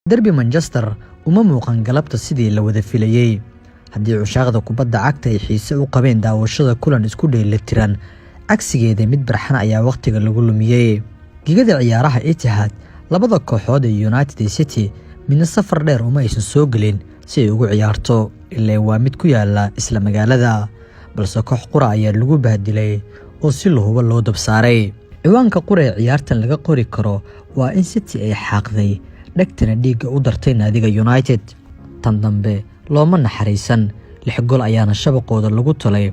derbi Manchester uma muuqan galabta sidii la wada filayay haddii cushaaqda kubadda cagta ay xiise u qabeen daawashada kulan isku dheelitiran cagsigeeda mid barxan ayaa waqtiga lagu lumiyay gigada ciyaaraha Etihad labada kooxood ee United City midna safar dheer uma aysan soo galin si ay ugu ciyaarto ilaa waa mid ku yaala isla magaalada balse koox qura ayaa lagu bahdilay oo si loo dab saaray ciwaanka qura ee ciyaartan laga qori karo waa in City ay xaqday dhagtana dhiiga u dartay naadiga United tan dambe looma naxariisan 6 gool ayaana shabaqooda lagu talay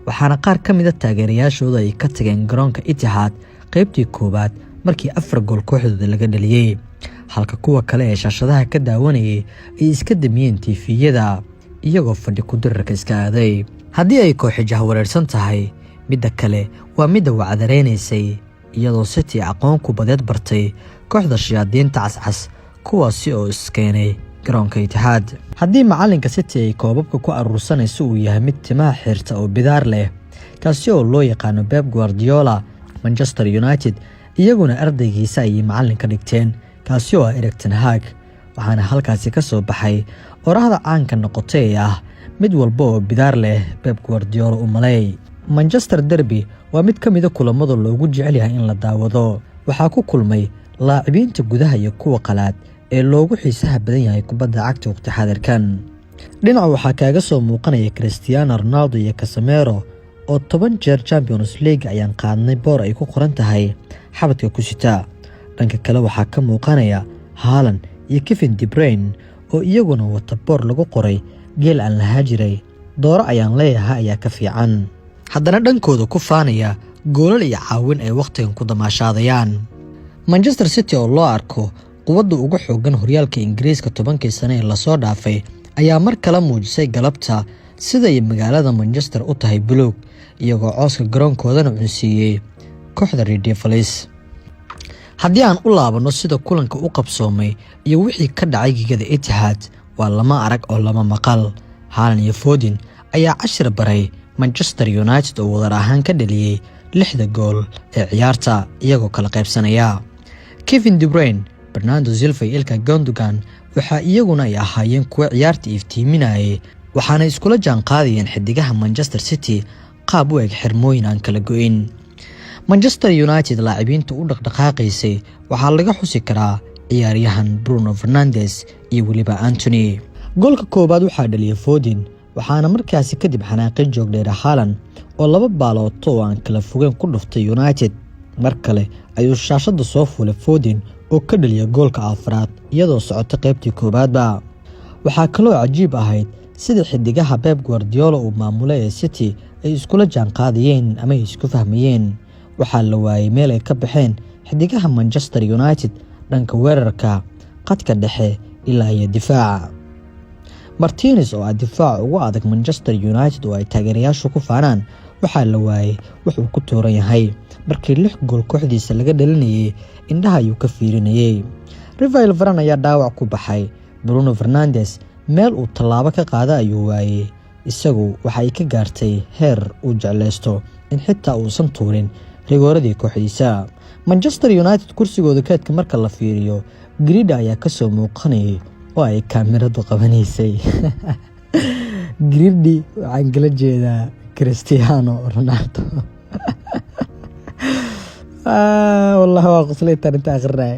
waxaana qaar kamid ah taageerayaashooda ay ka tageen garoonka Etihad qaybtii koobaad markii 4 gool kooxdooda laga dhaliyay halka kuwa kale ee shaashadaha ka daawanayay ay iska damiyeen TV-yada iyagoo fadhi ku dirarka iska aaday haddii ay koox jahwareersan tahay midda kale waa midda wacdareynayay iyadoo City aqoon ku badeed bartay kooxda shayaadiinta cascas kuwaasi oo iskeenay garoonka Etihad haddii macalinka City ay koobabka ku aruursanayso uu yahay mid timaha xirta oo bidaar leh kaasi oo loo yaqaan Pep Guardiola Manchester United iyaguna ardaygiisa ay macalinka dhigteen kaasi oo Erik ten Hag waxaana halkaasi ka soo baxay oraahda caanka noqotay ah mid walba oo bidaar leh Pep Guardiola u malay Manchester Derby waa mid kamid ah kulamada loogu jecel yahay in la daawado waxa ku kulmay laacibiinta gudaha iyo kuwa qalaad ee loogu xiisaha badan yahay kubadda cagta waqti xaadirkan dhinaca waxaa kaaga soo muuqanaya Cristiano Ronaldo iyo Casemiro oo 10 jeer Champions League ayaan qaadnay boor ay ku qoran tahay xabadka ku sita dhanka kale waxaa ka muuqanaya Haaland iyo Kevin De Bruyne oo iyaguna wata boor lagu qoray geel aan la haajiray dooro ayaan leeyahay ayaa ka fiican haddana dhankooda ku faanaya goolal iyo caawin ay waqtigan ku damaashaadayaan Manchester City oo loo arko quwadda ugu xoogan horyaalka Ingiriiska 10 sano ee la soo dhaafay ayaa mar kale muujisay galabta sida ay magaalada Manchester u tahay buluug iyagoo cooska garoonkoodana cunsiiyay kooxda Red Devils haddii aan u laabano sida kulanka u qabsoomay iyo wixii ka dhacay gigada Etihad waa lama arag oo lama maqal Haaland iyo Foden ayaa cashir baray Manchester United oo wadar ahaan ka dhaliyay 6 gool ee ciyaarta iyagoo kala qaybsanaya Kevin De Bruyne Bernardo Silva iyo Ilkay Gundogan waxa iyaguna ay ahaayeen kuwa ciyaarta iftiiminayay waxaana iskula jaan qaadayeen xidigaha Manchester City qaab u eg xirmooyin aan kala go'in Manchester United laacibiinta u dhaqdhaqaaqaysay waxa laga xusi karaa ciyaaryahan Bruno Fernandes iyo waliba Anthony goolka koobaad waxa dhaliyay Foden waxaana markaasi kadib xanaaqay joogdheer Haaland oo 2 baalood oo aan kala fogeen ku dhuftay United mar kale ayuu shaashada soo fuulay Foden oo ka dhaliyay goolka afraad iyadoo socota qaybtii koobaadba waxa kale oo cajiib ahayd sida xidigaha Pep Guardiola uu maamulay ee City ay iskula jaan qaadayeen ama isku fahmayeen waxa la waayay meel ay ka baxeen xidigaha Manchester United dhanka weerarka qadka dhexe ilaa iyo difaaca Martinez oo difaac ugu adag Manchester United oo ay taageerayaashu ku faanaan waxa la waayay wuxuu ku tooran yahay markii 6 gool kooxdiisa laga dhalinayay indhaha ayuu ka fiirinayay Rafael Varane ayaa dhaawac ku baxay Bruno Fernandes meel uu tallaabo ka qaada ayuu waayay isagu waxa ay ka gaartay heer uu jeclaysto in xitaa uusan tuurin rigooradii kooxdiisa Manchester United kursigooda kaadka marka la fiiriyo Grida ayaa ka soo muuqanayay oo ay kaamiradu qabanaysay Gridi waxaan kala jeedaa Cristiano Ronaldo wallahi waa qoslayay inta akhrinay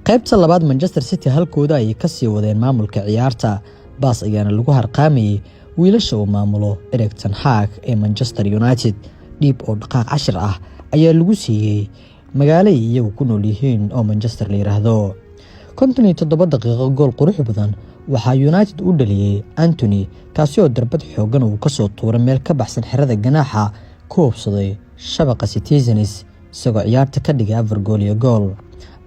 qaybta labaad Manchester City halkooda ay ka sii wadeen maamulka ciyaarta baas ayaana lagu harqaamayay wiilasha uu maamulo Erik ten Hag ee Manchester United dib oo dhaqaaq 10 ah ayaa lagu siiyay magaalo iyagu ku nool yihiin oo Manchester la yiraahdo 57 daqiiqo gool qurux badan waxa United u dhaliyay Anthony kaasi oo darbad xoogan uu ka soo tuuray meel ka baxsan xirada ganaaxa ku hubsaday shabaqa Citizens isagoo ciyaarta ka dhigay 4 gool iyo gool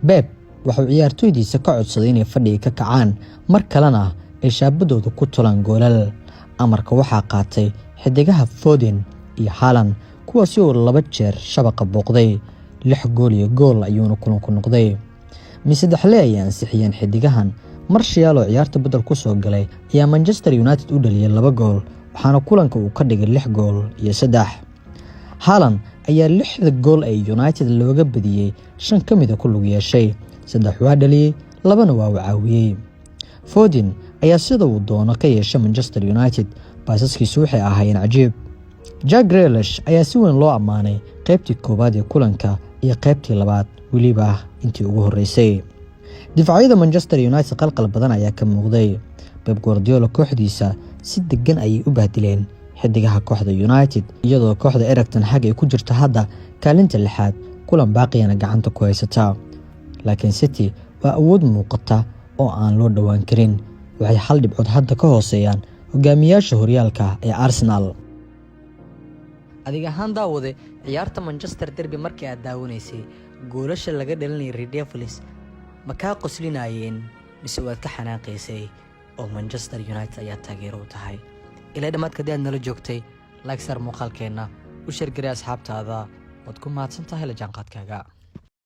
Pep waxa uu ciyaartoydiisa ka codsaday inay fadhiga ka kacaan mar kalena ay shaabadooda ku tulaan goolal amarka waxa qaatay xidigaha Foden iyo Haaland kuwaasi oo 2 jeer shabaqa booqday 6 gool iyo gool ayuuna kulanku noqday misadexle ay ansixiyeen xidigahan Martial oo ciyaarta bedel ku soo galay ayaa Manchester United u dhaliyay 2 gool waxaana kulanka uu ka dhigay 6 gool iyo 3 Haaland ayaa 6 gool ay United looga badiyay 5 kamid ah ku lug yeeshay 3 waa dhaliyay labana waa uu caawiyey. Foden ayaa sida uu doono ka yeeshay Manchester United, baasaskiisu waxay ahaayeen cajiib. Jack Grealish ayaa si weyn loo ammaanay qaybtii koowaad ee kulanka iyo qaybtii labaad, weliba intii ugu horeysay. Difaacyada Manchester United qalqal badan ayaa ka muuqday. Pep Guardiola kooxdiisa si degan ayay u bahdileen xidigaha kooxda United, iyadoo kooxda Erik ten Hag ay ku jirto hadda kaalinta 6, kulan baaqiyana gacanta ku haysata. Laakiin City waa awood muuqata oo aan loo dhawaan karin. Waxay hal dhibcood hadda ka hooseeyaan hogaamiyaasha horyaalka ee Arsenal. Adiga ahaan daawade ciyaarta Manchester Derby markii aad daawanaysay, goolasha laga dhalinay Red Devils ma ka qoslinayeen mise waad ka xanaaqaysay oo Manchester United ayaa taageero u tahay? ilaa dhamaadka aad nala joogtay, like sar muuqaalkeena, u share gari asxaabtaada, waad ku mahadsantahay la jaanqaadkaaga.